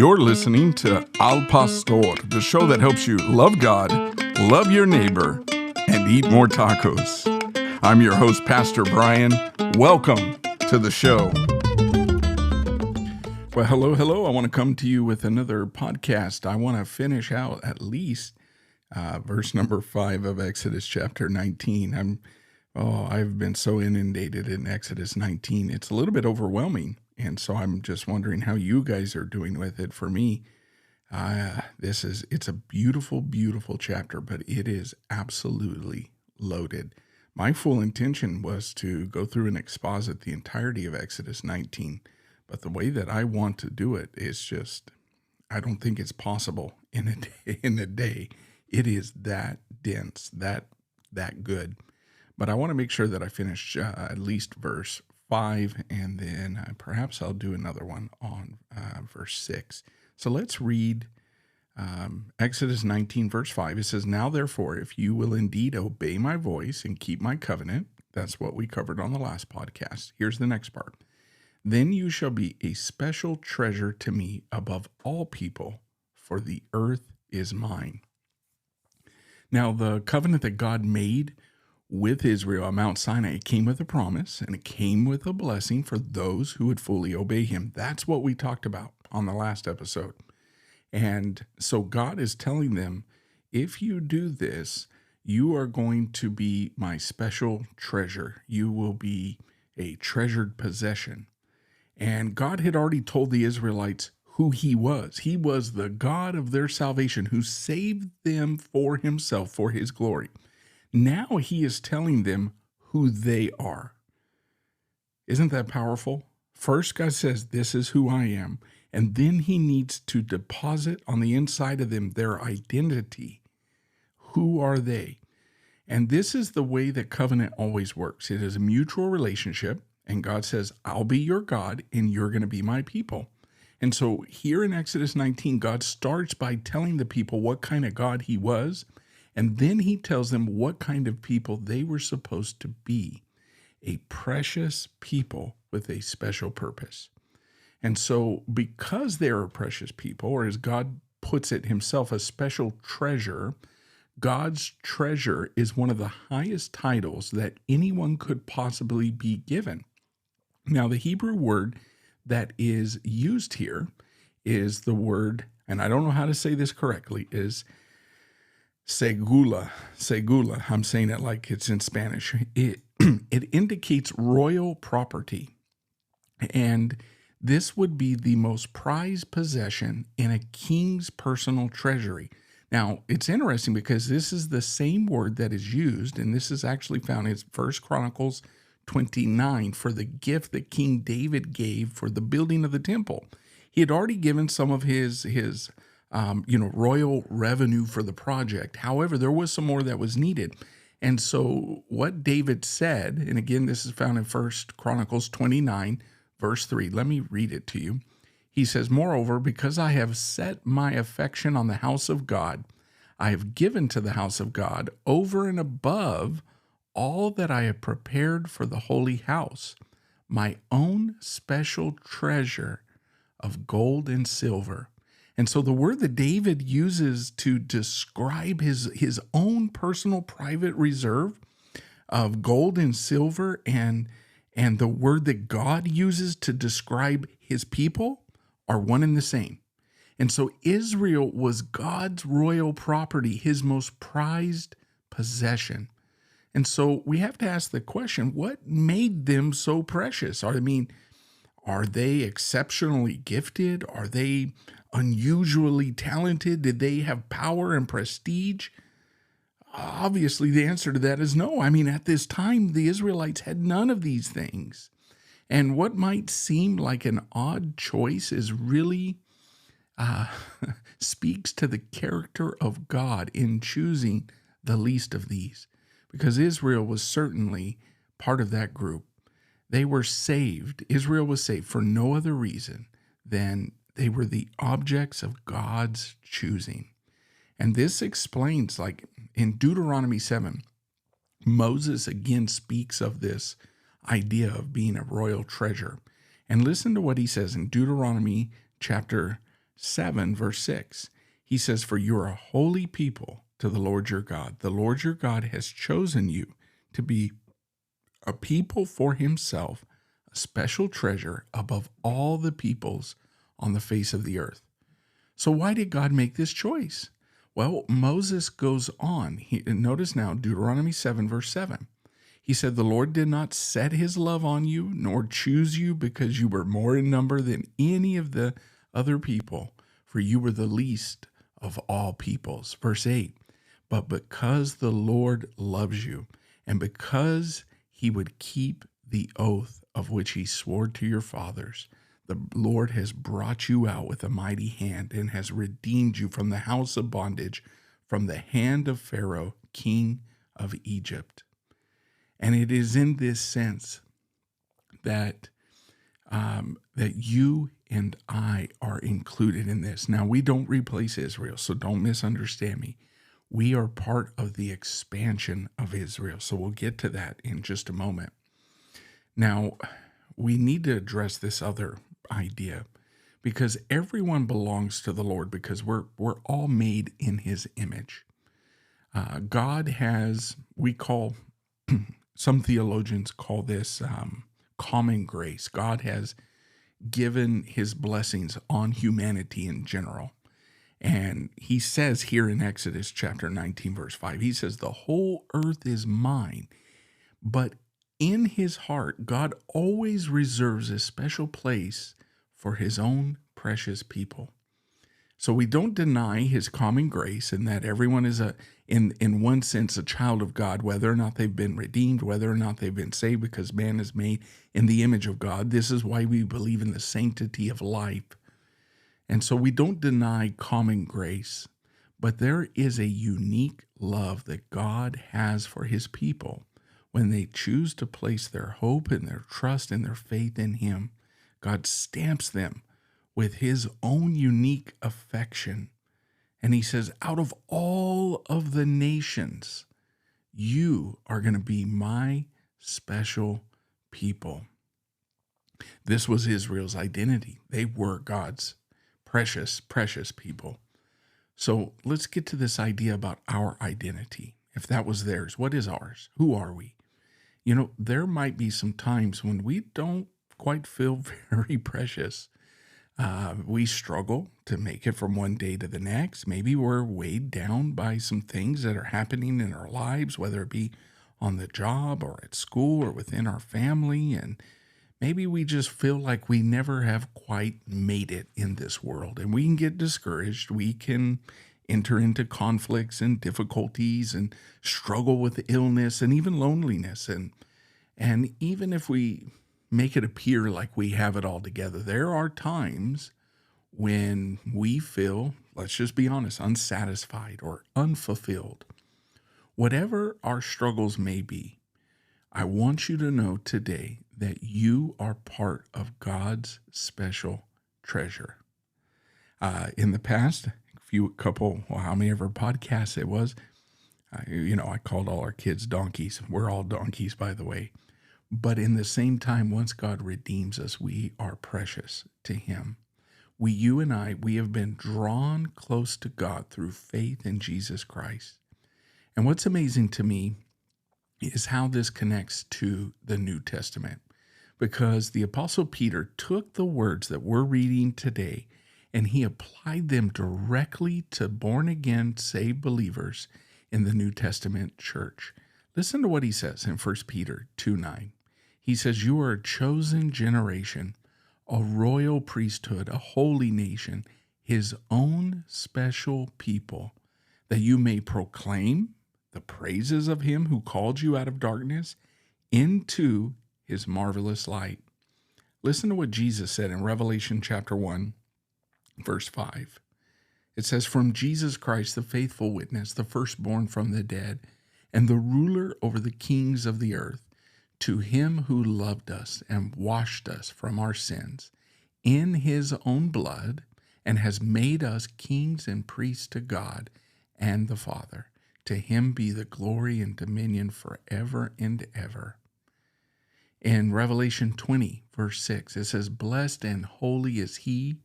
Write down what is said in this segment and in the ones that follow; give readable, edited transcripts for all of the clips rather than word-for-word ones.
You're listening to Al Pastor, the show that helps you love God, love your neighbor, and eat more tacos. I'm your host, Pastor Brian. Welcome to the show. Well, hello. I want to come to you with another podcast. I want to finish out at least verse number 5 of Exodus chapter 19. I've been so inundated in Exodus 19. It's a little bit overwhelming. And so I'm just wondering how you guys are doing with it. For me, it's a beautiful, beautiful chapter, but it is absolutely loaded. My full intention was to go through and exposit the entirety of Exodus 19, but the way that I want to do it is just, I don't think it's possible in a day. It is that dense, that good. But I want to make sure that I finish at least verse 5, and then perhaps I'll do another one on verse 6. So let's read Exodus 19, verse 5. It says, "Now therefore, if you will indeed obey my voice and keep my covenant," that's what we covered on the last podcast. Here's the next part. "Then you shall be a special treasure to me above all people, for the earth is mine." Now, the covenant that God made with Israel on Mount Sinai, it came with a promise, and it came with a blessing for those who would fully obey him. That's what we talked about on the last episode. And so God is telling them, if you do this, you are going to be my special treasure. You will be a treasured possession. And God had already told the Israelites who he was. He was the God of their salvation who saved them for himself, for his glory. Now he is telling them who they are. Isn't that powerful? First, God says, this is who I am. And then he needs to deposit on the inside of them their identity. Who are they? And this is the way that covenant always works. It is a mutual relationship. And God says, I'll be your God and you're going to be my people. And so here in Exodus 19, God starts by telling the people what kind of God he was. And then he tells them what kind of people they were supposed to be, a precious people with a special purpose. And so because they're a precious people, or as God puts it himself, a special treasure, God's treasure is one of the highest titles that anyone could possibly be given. Now, the Hebrew word that is used here is the word, and I don't know how to say this correctly, is segula. I'm saying it like it's in Spanish. It indicates royal property. And this would be the most prized possession in a king's personal treasury. Now, it's interesting because this is the same word that is used, and this is actually found in 1 Chronicles 29 for the gift that King David gave for the building of the temple. He had already given some of his royal revenue for the project. However, there was some more that was needed. And so what David said, and again, this is found in 1 Chronicles 29, verse 3. Let me read it to you. He says, "Moreover, because I have set my affection on the house of God, I have given to the house of God over and above all that I have prepared for the holy house, my own special treasure of gold and silver." And so the word that David uses to describe his own personal private reserve of gold and silver and the word that God uses to describe his people are one and the same. And so Israel was God's royal property, his most prized possession. And so we have to ask the question, what made them so precious? Are they exceptionally gifted? Are they unusually talented? Did they have power and prestige? Obviously, the answer to that is no. At this time, the Israelites had none of these things. And what might seem like an odd choice is really speaks to the character of God in choosing the least of these. Because Israel was certainly part of that group. They were saved. Israel was saved for no other reason than they were the objects of God's choosing. And this explains, like in Deuteronomy 7, Moses again speaks of this idea of being a royal treasure. And listen to what he says in Deuteronomy chapter 7, verse 6. He says, "For you are a holy people to the Lord your God. The Lord your God has chosen you to be a people for himself, a special treasure above all the peoples on the face of the earth." So why did God make this choice? Well, Moses goes on. Notice now Deuteronomy 7, verse 7. He said, "The Lord did not set his love on you, nor choose you because you were more in number than any of the other people, for you were the least of all peoples." Verse 8, "But because the Lord loves you, and because he would keep the oath of which he swore to your fathers, the Lord has brought you out with a mighty hand and has redeemed you from the house of bondage, from the hand of Pharaoh, king of Egypt." And it is in this sense that that you and I are included in this. Now, we don't replace Israel, so don't misunderstand me. We are part of the expansion of Israel. So we'll get to that in just a moment. Now, we need to address this other idea because everyone belongs to the Lord because we're all made in his image. God has, we call, some theologians call this common grace. God has given his blessings on humanity in general. And he says here in Exodus chapter 19, verse 5, he says, "The whole earth is mine." But in his heart, God always reserves a special place for his own precious people. So we don't deny his common grace and that everyone is in one sense, a child of God, whether or not they've been redeemed, whether or not they've been saved, because man is made in the image of God. This is why we believe in the sanctity of life. And so we don't deny common grace, but there is a unique love that God has for his people when they choose to place their hope and their trust and their faith in him. God stamps them with his own unique affection. And he says, out of all of the nations, you are going to be my special people. This was Israel's identity. They were God's precious, precious people. So let's get to this idea about our identity. If that was theirs, what is ours? Who are we? You know, there might be some times when we don't quite feel very precious. We struggle to make it from one day to the next. Maybe we're weighed down by some things that are happening in our lives, whether it be on the job or at school or within our family. And maybe we just feel like we never have quite made it in this world. And we can get discouraged. We can enter into conflicts and difficulties and struggle with illness and even loneliness. And even if we make it appear like we have it all together, there are times when we feel, let's just be honest, unsatisfied or unfulfilled. Whatever our struggles may be, I want you to know today that you are part of God's special treasure. In the past, how many ever podcasts it was, I called all our kids donkeys. We're all donkeys, by the way. But in the same time, once God redeems us, we are precious to him. You and I, we have been drawn close to God through faith in Jesus Christ. And what's amazing to me is how this connects to the New Testament, because the Apostle Peter took the words that we're reading today and he applied them directly to born-again, saved believers in the New Testament church. Listen to what he says in 1 Peter 2:9. He says, "You are a chosen generation, a royal priesthood, a holy nation, his own special people, that you may proclaim the praises of him who called you out of darkness into his marvelous light." Listen to what Jesus said in Revelation chapter 1, verse 5. It says, "From Jesus Christ, the faithful witness, the firstborn from the dead, and the ruler over the kings of the earth, to him who loved us and washed us from our sins in his own blood and has made us kings and priests to God and the Father. To him be the glory and dominion forever and ever." In Revelation 20, verse 6, it says, "Blessed and holy is he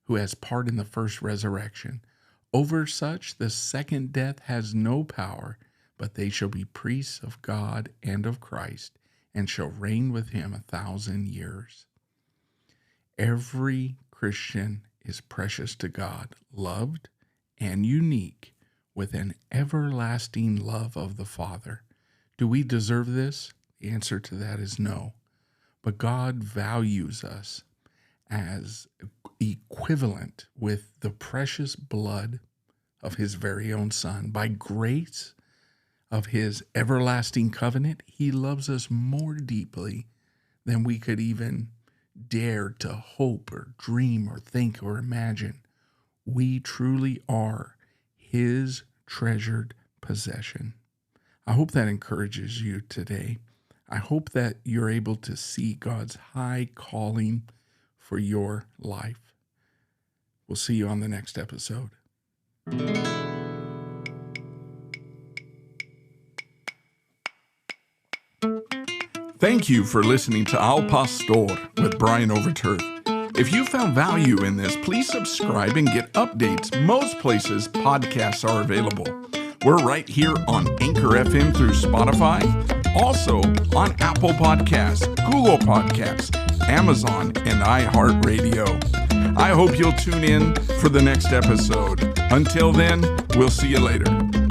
who has part in the first resurrection. Over such the second death has no power, but they shall be priests of God and of Christ, and shall reign with him 1,000 years. Every Christian is precious to God, loved and unique, with an everlasting love of the Father. Do we deserve this? The answer to that is no. But God values us as equivalent with the precious blood of his very own Son. By grace of his everlasting covenant, he loves us more deeply than we could even dare to hope or dream or think or imagine. We truly are his treasured possession. I hope that encourages you today. I hope that you're able to see God's high calling for your life. We'll see you on the next episode. Thank you for listening to Al Pastor with Brian Overturf. If you found value in this, please subscribe and get updates. Most places podcasts are available. We're right here on Anchor FM through Spotify, also on Apple Podcasts, Google Podcasts, Amazon, and iHeartRadio. I hope you'll tune in for the next episode. Until then, we'll see you later.